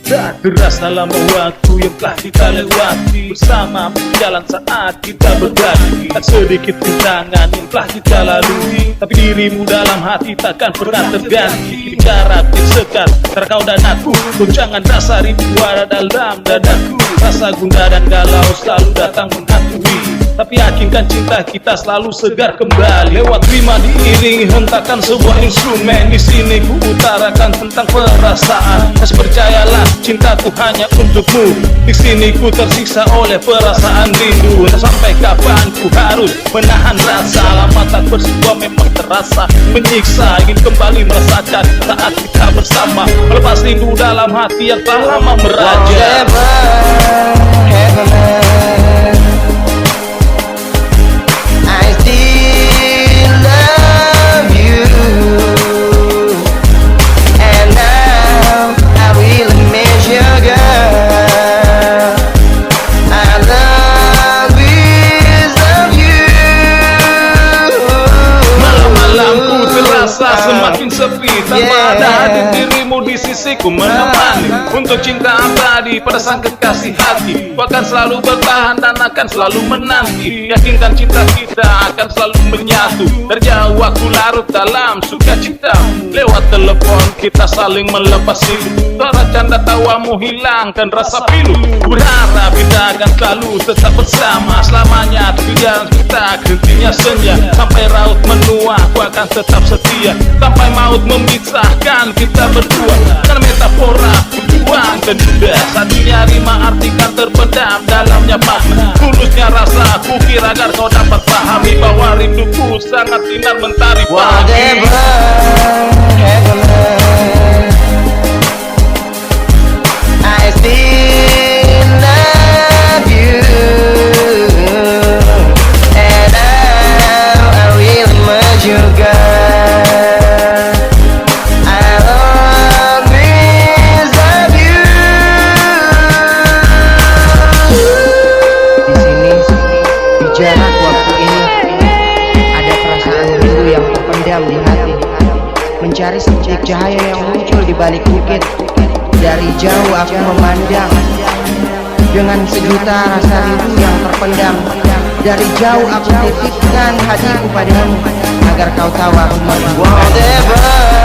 Tak deras dalam waktu yang telah kita lewati, bersama berjalan saat kita berbagi. Tak sedikit rintangan yang telah kita lalui, tapi dirimu dalam hati takkan pernah terganti. Jarak yang sekat antara kau dan aku, goncangan rasa rindu ada dalam dadaku. Rasa gundah dan galau selalu datang menghantui, tapi yakinkan cinta kita selalu segar kembali. Lewat rima diiringi hentakan sebuah instrumen, di sini ku utarakan tentang perasaan. Mas percayalah, cintaku hanya untukmu. Di sini ku tersiksa oleh perasaan rindu. Entah sampai kapan ku harus menahan rasa, lama tak bersua memang terasa menyiksa. Ingin kembali merasakan saat kita bersama, melepas rindu dalam hati yang telah lama meraja. Semakin sepi tanpa ada hadir dirimu di sisiku menemani. Untuk cinta abadi pada sang kekasih hati, ku akan selalu bertahan dan akan selalu menanti. Yakinkan cinta kita akan selalu menyatu. Dari jauh aku larut dalam sukacita, lewat telepon kita saling melepas rindu. Suara canda tawamu hilangkan rasa pilu. Berharap kita akan selalu tetap bersama selamanya. Tapi jangan kita hentinya senja, sampai raut menua ku akan tetap setia. Sampai maut memisahkan kita berdua. Karena metafora tujuan dan sudah satunya rima artikan terpendam dalamnya makna. Tulusnya rasa ku kira agar kau dapat pahami bahwa rinduku sangat sinar mentari pagi. I still love you, and now I will merge you, girl. I'll always love you. Di sini, di jarak waktu ini, ada perasaan rindu yang terpendam di hati, mencari setitik cahaya yang muncul di balik bukit. Dari jauh aku memandang dengan sejuta rasa rindu yang terpendam. Dari jauh aku titipkan hatiku padamu, agar kau tahu aku merindukan.